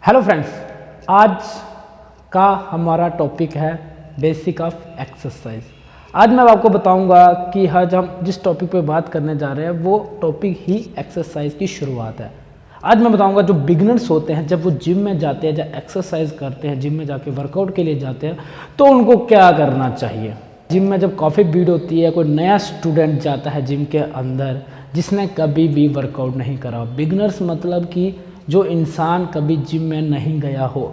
Hello friends, आज का हमारा टॉपिक है बेसिक ऑफ एक्सरसाइज। आज मैं आपको बताऊंगा कि आज हम जिस टॉपिक पे बात करने जा रहे हैं वो टॉपिक ही एक्सरसाइज की शुरुआत है। आज मैं बताऊंगा जो बिगिनर्स होते हैं जब वो जिम में जाते हैं, जब एक्सरसाइज करते हैं, जिम में जाके वर्कआउट के लिए जाते हैं तो उनको क्या करना चाहिए। जिम में जब काफ़ी भीड़ होती है, कोई नया स्टूडेंट जाता है जिम के अंदर जिसने कभी भी वर्कआउट नहीं करा। बिगिनर्स मतलब कि जो इंसान कभी जिम में नहीं गया हो,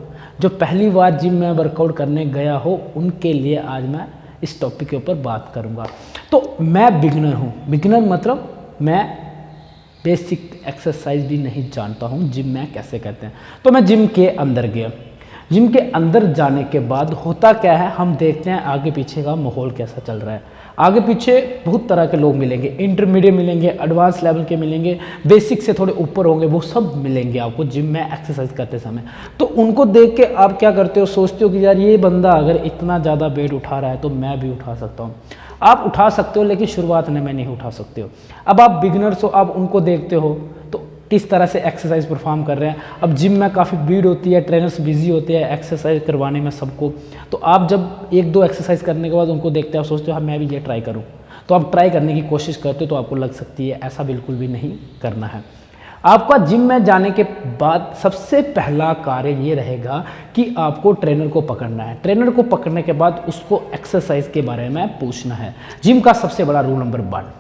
जो पहली बार जिम में वर्कआउट करने गया हो, उनके लिए आज मैं इस टॉपिक के ऊपर बात करूंगा। तो मैं बिगिनर हूँ। बिगिनर मतलब मैं बेसिक एक्सरसाइज भी नहीं जानता हूँ जिम में कैसे करते हैं। तो मैं जिम के अंदर गया। जिम के अंदर जाने के बाद होता क्या है, हम देखते हैं आगे पीछे का माहौल कैसा चल रहा है। आगे पीछे बहुत तरह के लोग मिलेंगे, इंटरमीडिएट मिलेंगे, एडवांस लेवल के मिलेंगे, बेसिक से थोड़े ऊपर होंगे, वो सब मिलेंगे आपको जिम में एक्सरसाइज करते समय। तो उनको देख के आप क्या करते हो, सोचते हो कि यार ये बंदा अगर इतना ज़्यादा वेट उठा रहा है तो मैं भी उठा सकता हूँ। आप उठा सकते हो लेकिन शुरुआत में नहीं उठा सकते हो। अब आप बिगिनर्स हो, आप उनको देखते हो तो किस तरह से एक्सरसाइज परफॉर्म कर रहे हैं। अब जिम में काफ़ी भीड़ होती है, ट्रेनर्स बिजी होते हैं एक्सरसाइज करवाने में सबको। तो आप जब एक दो एक्सरसाइज करने के बाद उनको देखते हो, सोचते हो हाँ मैं भी ये ट्राई करूँ, तो आप ट्राई करने की कोशिश करते हो तो आपको लग सकती है। ऐसा बिल्कुल भी नहीं करना है। आपका जिम में जाने के बाद सबसे पहला कार्य ये रहेगा कि आपको ट्रेनर को पकड़ना है। ट्रेनर को पकड़ने के बाद उसको एक्सरसाइज के बारे में पूछना है। जिम का सबसे बड़ा रूल नंबर 1,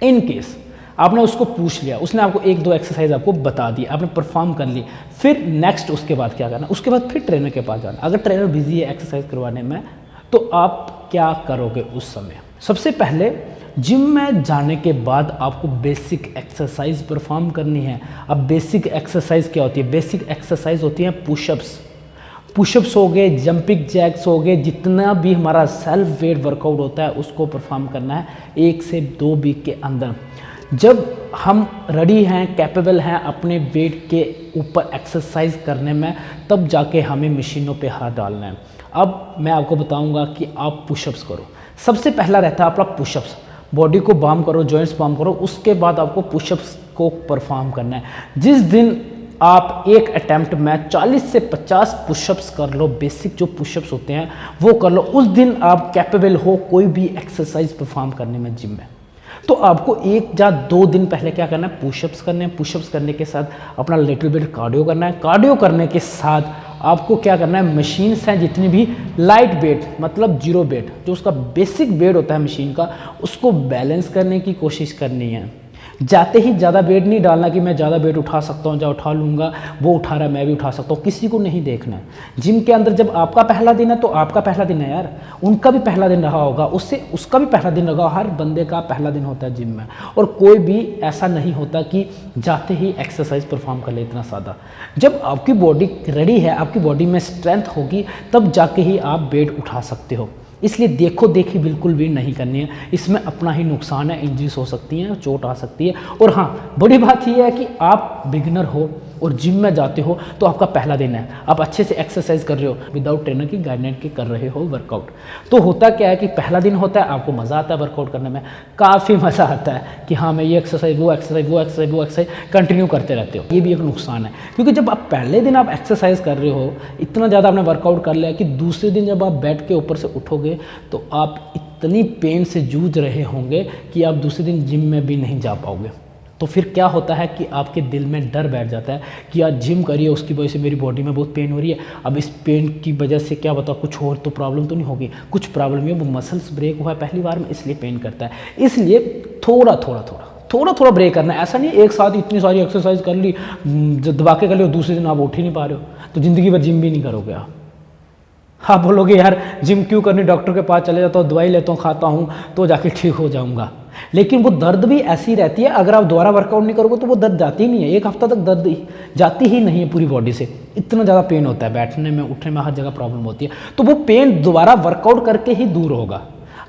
इन केस आपने उसको पूछ लिया, उसने आपको एक दो एक्सरसाइज आपको बता दी, आपने परफॉर्म कर ली, फिर नेक्स्ट उसके बाद क्या करना, उसके बाद फिर ट्रेनर के पास जाना। अगर ट्रेनर बिजी है एक्सरसाइज करवाने में तो आप क्या करोगे उस समय। सबसे पहले जिम में जाने के बाद आपको बेसिक एक्सरसाइज परफॉर्म करनी है। अब बेसिक एक्सरसाइज क्या होती है? बेसिक एक्सरसाइज होती है पुशअप्स हो गए, जंपिंग जैक्स हो गए, जितना भी हमारा सेल्फ वेट वर्कआउट होता है उसको परफॉर्म करना है 1 से 2 वीक के अंदर। जब हम रेडी हैं, कैपेबल हैं अपने वेट के ऊपर एक्सरसाइज करने में, तब जाके हमें मशीनों पे हाथ डालना है। अब मैं आपको बताऊंगा कि आप पुशअप्स करो। सबसे पहला रहता है आपका पुशअप्स। बॉडी को बार्म करो, जॉइंट्स बार्म करो, उसके बाद आपको पुशअप्स को परफॉर्म करना है। जिस दिन आप एक अटैम्प्ट में 40 से 50 पुशअप्स कर लो, बेसिक जो पुशअप्स होते हैं वो कर लो, उस दिन आप कैपेबल हो कोई भी एक्सरसाइज परफॉर्म करने में जिम में। तो आपको 1 या 2 दिन पहले क्या करना है, पुशअप्स करने हैं। पुशअप्स करने के साथ अपना लिटिल बिट कार्डियो करना है। कार्डियो करने के साथ आपको क्या करना है, मशीन्स हैं जितनी भी लाइट वेट मतलब जीरो वेट, जो उसका बेसिक वेट होता है मशीन का, उसको बैलेंस करने की कोशिश करनी है। जाते ही ज़्यादा वेट नहीं डालना कि मैं ज़्यादा वेट उठा सकता हूँ, या उठा लूँगा, वो उठा रहा है मैं भी उठा सकता हूँ, किसी को नहीं देखना है। जिम के अंदर जब आपका पहला दिन है तो आपका पहला दिन है यार, उनका भी पहला दिन रहा होगा, उसका भी पहला दिन रहा। हर बंदे का पहला दिन होता है जिम में, और कोई भी ऐसा नहीं होता कि जाते ही एक्सरसाइज परफॉर्म कर ले। इतना सादा, जब आपकी बॉडी रेडी है, आपकी बॉडी में स्ट्रेंथ होगी, तब जाके ही आप वेट उठा सकते हो। इसलिए देखो देखी बिल्कुल भी नहीं करनी है, इसमें अपना ही नुकसान है, इंजरीज हो सकती हैं, चोट आ सकती है। और हाँ, बड़ी बात यह है कि आप बिगिनर हो और जिम में जाते हो तो आपका पहला दिन है, आप अच्छे से एक्सरसाइज कर रहे हो, विदाउट ट्रेनर की गाइडलाइन के कर रहे हो वर्कआउट। तो होता क्या है कि पहला दिन होता है, आपको मज़ा आता है वर्कआउट करने में, काफ़ी मज़ा आता है कि हाँ मैं ये एक्सरसाइज वो एक्सरसाइज कंटिन्यू करते रहते हो। ये भी एक नुकसान है, क्योंकि जब आप पहले दिन आप एक्सरसाइज कर रहे हो, इतना ज़्यादा आपने वर्कआउट कर लिया कि दूसरे दिन जब आप बेड के ऊपर से उठोगे तो आप इतनी पेन से जूझ रहे होंगे कि आप दूसरे दिन जिम में भी नहीं जा पाओगे। तो फिर क्या होता है कि आपके दिल में डर बैठ जाता है कि यार जिम करिए, उसकी वजह से मेरी बॉडी में बहुत पेन हो रही है, अब इस पेन की वजह से क्या बताओ कुछ और तो प्रॉब्लम तो नहीं होगी। कुछ प्रॉब्लम है, वो मसल्स ब्रेक हुआ है पहली बार में, इसलिए पेन करता है। इसलिए थोड़ा थोड़ा ब्रेक करना है। ऐसा नहीं एक साथ इतनी सारी एक्सरसाइज कर ली, दबा के कर ली और दूसरे दिन आप उठ ही नहीं पा रहे हो, तो ज़िंदगी भर जिम भी नहीं करोगे आप। आप बोलोगे यार जिम क्यों करनी, डॉक्टर के पास चले जाता हूँ, दवाई लेता हूँ, खाता हूँ तो जाके ठीक हो जाऊँगा। लेकिन वो दर्द भी ऐसी रहती है, अगर आप दोबारा वर्कआउट नहीं करोगे तो वो दर्द जाती ही नहीं है। 1 हफ्ता तक दर्द जाती ही नहीं है पूरी बॉडी से, इतना ज़्यादा पेन होता है, बैठने में उठने में हर जगह प्रॉब्लम होती है। तो वो पेन दोबारा वर्कआउट करके ही दूर होगा,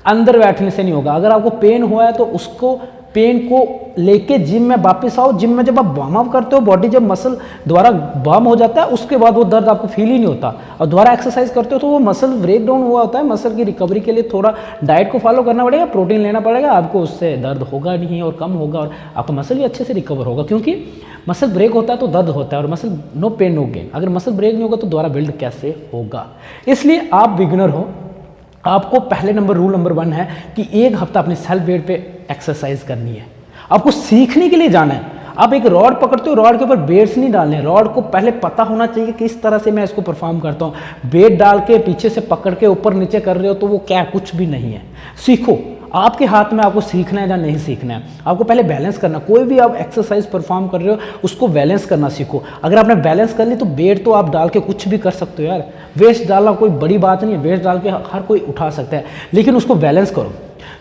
अंदर बैठने से नहीं होगा। अगर आपको पेन हुआ है तो उसको पेन को लेके जिम में वापस आओ। जिम में जब आप वार्म अप करते हो, बॉडी जब मसल द्वारा वार्म हो जाता है, उसके बाद वो दर्द आपको फील ही नहीं होता, और दोबारा एक्सरसाइज करते हो तो वो मसल ब्रेक डाउन हुआ होता है। मसल की रिकवरी के लिए थोड़ा डाइट को फॉलो करना पड़ेगा, प्रोटीन लेना पड़ेगा, आपको उससे दर्द होगा नहीं और कम होगा, और आपका मसल भी अच्छे से रिकवर होगा। क्योंकि मसल ब्रेक होता है तो दर्द होता है, और muscle no pain no gain. अगर मसल ब्रेक नहीं होगा तो दोबारा बिल्ड कैसे होगा। इसलिए आप बिगिनर हो, आपको पहले रूल नंबर 1 है कि 1 हफ्ता अपने सेल्फ वेट पे एक्सरसाइज करनी है। आपको सीखने के लिए जाना है। आप एक रॉड पकड़ते हो, रॉड के ऊपर वेट्स नहीं डालने, रॉड को पहले पता होना चाहिए कि किस तरह से मैं इसको परफॉर्म करता हूँ। वेट डाल के पीछे से पकड़ के ऊपर नीचे कर रहे हो तो वो क्या, कुछ भी नहीं है। सीखो, आपके हाथ में आपको सीखना है या नहीं सीखना है। आपको पहले बैलेंस करना, कोई भी आप एक्सरसाइज परफॉर्म कर रहे हो उसको बैलेंस करना सीखो। अगर आपने बैलेंस कर ली तो वेट तो आप डाल के कुछ भी कर सकते हो यार, वेट डालना कोई बड़ी बात नहीं है, वेट डाल के हर कोई उठा सकता है, लेकिन उसको बैलेंस करो।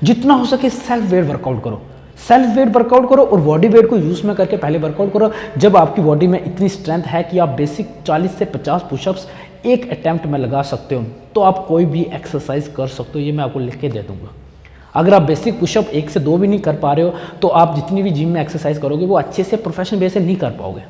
जितना हो सके सेल्फ वेट वर्कआउट करो, सेल्फ वेट वर्कआउट करो, और बॉडी वेट को यूज में करके पहले वर्कआउट करो। जब आपकी बॉडी में इतनी स्ट्रेंथ है कि आप बेसिक 40 से 50 पुशअप्स एक अटैम्प्ट में लगा सकते हो, तो आप कोई भी एक्सरसाइज कर सकते हो। ये मैं आपको लिख के दे दूंगा। अगर आप बेसिक पुशअप 1 से 2 भी नहीं कर पा रहे हो तो आप जितनी भी जिम में एक्सरसाइज करोगे वो अच्छे से प्रोफेशनल बेस से नहीं कर पाओगे।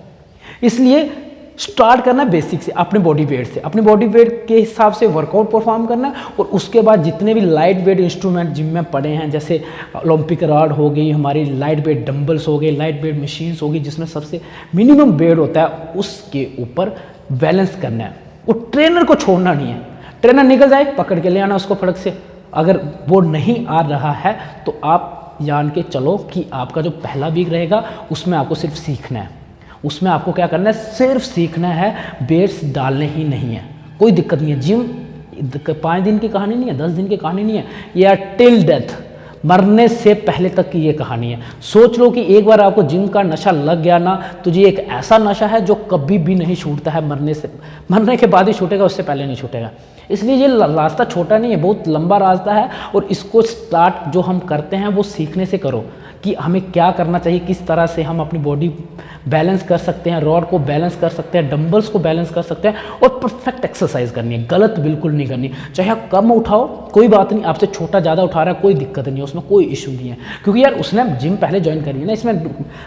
इसलिए स्टार्ट करना है बेसिक से, अपने बॉडी वेट से, अपने बॉडी वेट के हिसाब से वर्कआउट परफॉर्म करना है। और उसके बाद जितने भी लाइट वेट इंस्ट्रूमेंट जिम में पड़े हैं, जैसे ओलंपिक रॉड हो गई, हमारी लाइट वेट डंबल्स हो गए, लाइट वेट मशीन्स होगी जिसमें सबसे मिनिमम वेट होता है, उसके ऊपर बैलेंस करना है। वो ट्रेनर को छोड़ना नहीं है। ट्रेनर निकल जाए, पकड़ के ले आना उसको फड़क से। अगर वो नहीं आ रहा है तो आप जान के चलो कि आपका जो पहला वीक रहेगा उसमें आपको सिर्फ सीखना है। उसमें आपको क्या करना है, सिर्फ सीखना है, वेट्स डालने ही नहीं है। कोई दिक्कत नहीं है। जिम 5 दिन की कहानी नहीं है, 10 दिन की कहानी नहीं है, या टिल डेथ, मरने से पहले तक की ये कहानी है। सोच लो कि एक बार आपको जिम का नशा लग गया ना, तो ये एक ऐसा नशा है जो कभी भी नहीं छूटता है, मरने के बाद ही छूटेगा, उससे पहले नहीं छूटेगा। इसलिए ये रास्ता छोटा नहीं है, बहुत लंबा रास्ता है। और इसको स्टार्ट जो हम करते हैं वो सीखने से करो कि हमें क्या करना चाहिए, किस तरह से हम अपनी बॉडी बैलेंस कर सकते हैं, रॉड को बैलेंस कर सकते हैं, डंबल्स को बैलेंस कर सकते हैं, और परफेक्ट एक्सरसाइज करनी है। गलत बिल्कुल नहीं करनी। चाहे आप कम उठाओ कोई बात नहीं, आपसे छोटा ज़्यादा उठा रहा है कोई दिक्कत नहीं है, उसमें कोई इशू नहीं है। क्योंकि यार उसने जिम पहले ज्वाइन करी है ना, इसमें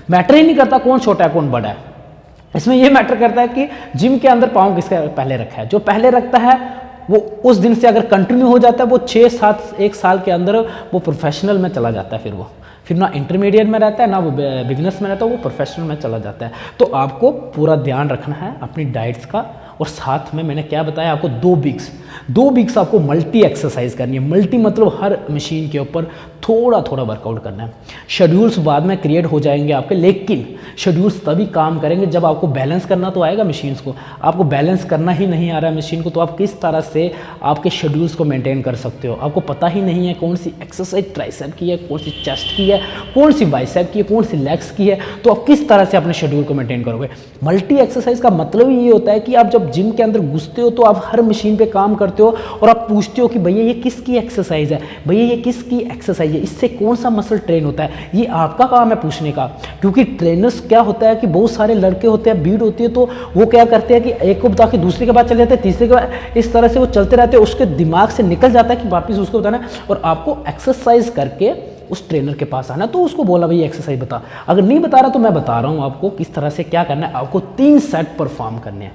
मैटर ही नहीं करता कौन छोटा है कौन बड़ा है। इसमें यह मैटर करता है कि जिम के अंदर पाँव किसका पहले रखा है। जो पहले रखता है वो उस दिन से अगर कंटिन्यू हो जाता है, वो 6-7 1 साल के अंदर वो प्रोफेशनल में चला जाता है। फिर ना इंटरमीडिएट में रहता है ना वो बिगनर्स में रहता है, वो प्रोफेशनल में चला जाता है। तो आपको पूरा ध्यान रखना है अपनी डाइट्स का। और साथ में मैंने क्या बताया आपको, 2 वीक्स आपको मल्टी एक्सरसाइज करनी है। मल्टी मतलब हर मशीन के ऊपर थोड़ा थोड़ा वर्कआउट करना है। शेड्यूल्स बाद में क्रिएट हो जाएंगे आपके, लेकिन शेड्यूल्स तभी काम करेंगे जब आपको बैलेंस करना तो आएगा मशीन्स को। आपको बैलेंस करना ही नहीं आ रहा है मशीन को, तो आप किस तरह से आपके शेड्यूल्स को मेंटेन कर सकते हो। आपको पता ही नहीं है कौन सी एक्सरसाइज ट्राइसेप की है, कौन सी चेस्ट की है, कौन सी बाइसेप की है, कौन सी लेग्स की है, तो आप किस तरह से अपने शेड्यूल को मेंटेन करोगे। मल्टी एक्सरसाइज का मतलब ये होता है कि आप जब जिम के अंदर घुसते हो तो आप हर मशीन पे काम करते हो और आप पूछते हो कि भैया ये किसकी एक्सरसाइज है, भैया ये किसकी एक्सरसाइज है, इससे कौन सा मसल ट्रेन होता है। ये आपका काम है पूछने का। क्योंकि ट्रेनर्स क्या होता है कि बहुत सारे लड़के होते हैं, भीड़ होती है, तो वो क्या करते हैं कि एक को बता के दूसरे के बाद चले जाते हैं, तीसरे के बाद, इस तरह से वो चलते रहते हैं। उसके दिमाग से निकल जाता है कि वापस उसको बताना है। और आपको एक्सरसाइज करके उस ट्रेनर के पास आना, तो उसको बोला भाई एक्सरसाइज बता। अगर नहीं बता रहा तो मैं बता रहा हूँ आपको किस तरह से क्या करना है। आपको 3 सेट परफॉर्म करने हैं,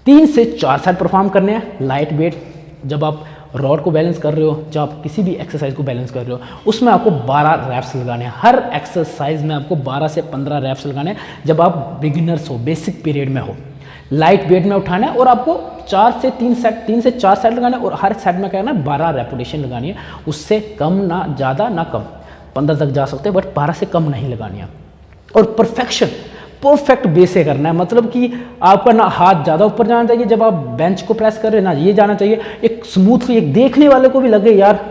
3 से 4 सेट परफॉर्म करने हैं। लाइट वेट जब आप रॉड को बैलेंस कर रहे हो, जब आप किसी भी एक्सरसाइज को बैलेंस कर रहे हो, उसमें आपको 12 रैप्स लगाने हैं। हर एक्सरसाइज में आपको 12 से 15 रैप्स लगाने हैं जब आप बिगिनर्स हो, बेसिक पीरियड में हो। लाइट वेट में उठाना है और आपको 3 से 4 सेट लगाने हैं। और हर सेट में क्या है ना, 12 रेपुटेशन लगानी है। उससे कम ना ज़्यादा ना कम, 15 तक जा सकते हैं, बट 12 से कम नहीं लगानी है। और परफेक्ट बेस से करना है, मतलब कि आपका ना हाथ ज़्यादा ऊपर जाना चाहिए जब आप बेंच को प्रेस कर रहे हैं, ना ये जाना चाहिए एक स्मूथली, एक देखने वाले को भी लगे यार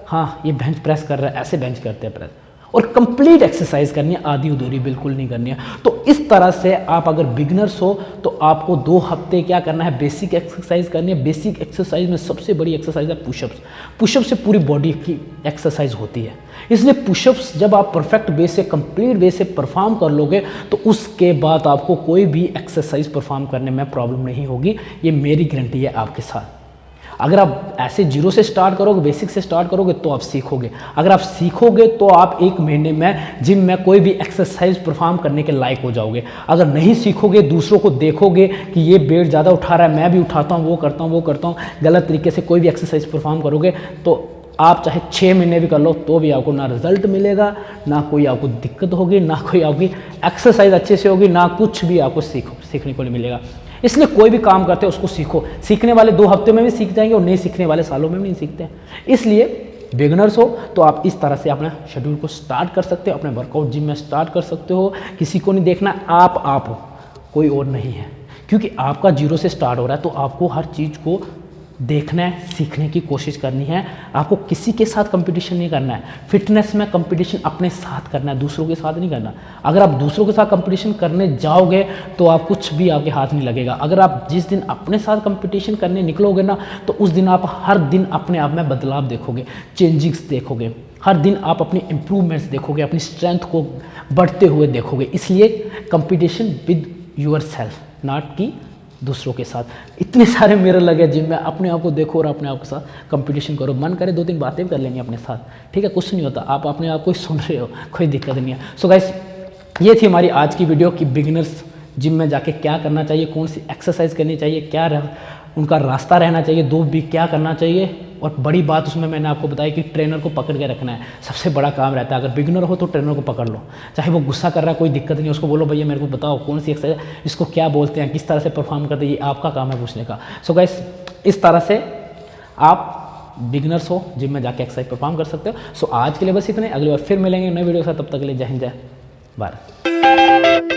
हाँ ये बेंच प्रेस कर रहा है, ऐसे बेंच करते हैं प्रेस। और कंप्लीट एक्सरसाइज करनी है, आधी अधूरी बिल्कुल नहीं करनी है। तो इस तरह से आप अगर बिगनर्स हो तो आपको 2 हफ्ते क्या करना है, बेसिक एक्सरसाइज करनी है। बेसिक एक्सरसाइज में सबसे बड़ी एक्सरसाइज है पुशअप्स। पुशअप्स से पूरी बॉडी की एक्सरसाइज होती है। इसलिए पुशअप्स जब आप परफेक्ट बेस से, कंप्लीट बेस से परफॉर्म कर लोगे तो उसके बाद आपको कोई भी एक्सरसाइज परफॉर्म करने में प्रॉब्लम नहीं होगी। ये मेरी गारंटी है आपके साथ। अगर आप ऐसे जीरो से स्टार्ट करोगे, बेसिक से स्टार्ट करोगे तो आप सीखोगे। अगर आप सीखोगे तो आप 1 महीने में जिम में कोई भी एक्सरसाइज परफॉर्म करने के लायक हो जाओगे। अगर नहीं सीखोगे, दूसरों को देखोगे कि ये वेट ज़्यादा उठा रहा है, मैं भी उठाता हूँ, वो करता हूँ, गलत तरीके से कोई भी एक्सरसाइज परफॉर्म करोगे तो आप चाहे 6 महीने भी कर लो तो भी आपको ना रिजल्ट मिलेगा, ना कोई आपको दिक्कत होगी, ना कोई आपकी एक्सरसाइज अच्छे से होगी, ना कुछ भी आपको सीखने को नहीं मिलेगा। इसलिए कोई भी काम करते हो उसको सीखो। सीखने वाले 2 हफ्ते में भी सीख जाएंगे और नहीं सीखने वाले सालों में भी नहीं सीखते हैं। इसलिए बिगनर्स हो तो आप इस तरह से अपना शेड्यूल को स्टार्ट कर सकते हो, अपने वर्कआउट जिम में स्टार्ट कर सकते हो। किसी को नहीं देखना, आप हो, कोई और नहीं है, क्योंकि आपका जीरो से स्टार्ट हो रहा है। तो आपको हर चीज़ को देखना है, सीखने की कोशिश करनी है। आपको किसी के साथ कंपटीशन नहीं करना है। फिटनेस में कंपटीशन अपने साथ करना है, दूसरों के साथ नहीं करना। अगर आप दूसरों के साथ कंपटीशन करने जाओगे तो आप कुछ भी आपके हाथ नहीं लगेगा। अगर आप जिस दिन अपने साथ कंपटीशन करने निकलोगे ना, तो उस दिन आप हर दिन अपने आप में बदलाव देखोगे, चेंजिंग्स देखोगे। हर दिन आप अपनी इम्प्रूवमेंट्स देखोगे, अपनी स्ट्रेंथ को बढ़ते हुए देखोगे। इसलिए competition with your self, not कि दूसरों के साथ। इतने सारे मिरर लगे जिम में, अपने आप को देखो और अपने आप के साथ कंपटीशन करो। मन करे 2-3 बातें भी कर लेंगे अपने साथ, ठीक है, कुछ नहीं होता। आप अपने आप को ही सुन रहे हो, कोई दिक्कत नहीं है। सो गाइस, ये थी हमारी आज की वीडियो कि बिगिनर्स जिम में जाके क्या करना चाहिए, कौन सी एक्सरसाइज करनी चाहिए, क्या उनका रास्ता रहना चाहिए, 2 वीक क्या करना चाहिए। और बड़ी बात उसमें मैंने आपको बताया कि ट्रेनर को पकड़ के रखना है, सबसे बड़ा काम रहता है। अगर बिगिनर हो तो ट्रेनर को पकड़ लो, चाहे वो गुस्सा कर रहा है कोई दिक्कत नहीं, उसको बोलो भैया मेरे को बताओ कौन सी एक्सरसाइज, इसको क्या बोलते हैं, किस तरह से परफॉर्म करते हैं, ये आपका काम है पूछने का। सो गाइस, इस तरह से आप बिगिनर्स हो जिम में जाके एक्सरसाइज परफॉर्म कर सकते हो। सो आज के लिए बस इतने, अगली बार फिर मिलेंगे नई वीडियो के साथ। तब तक के लिए जय हिंद, जय भारत।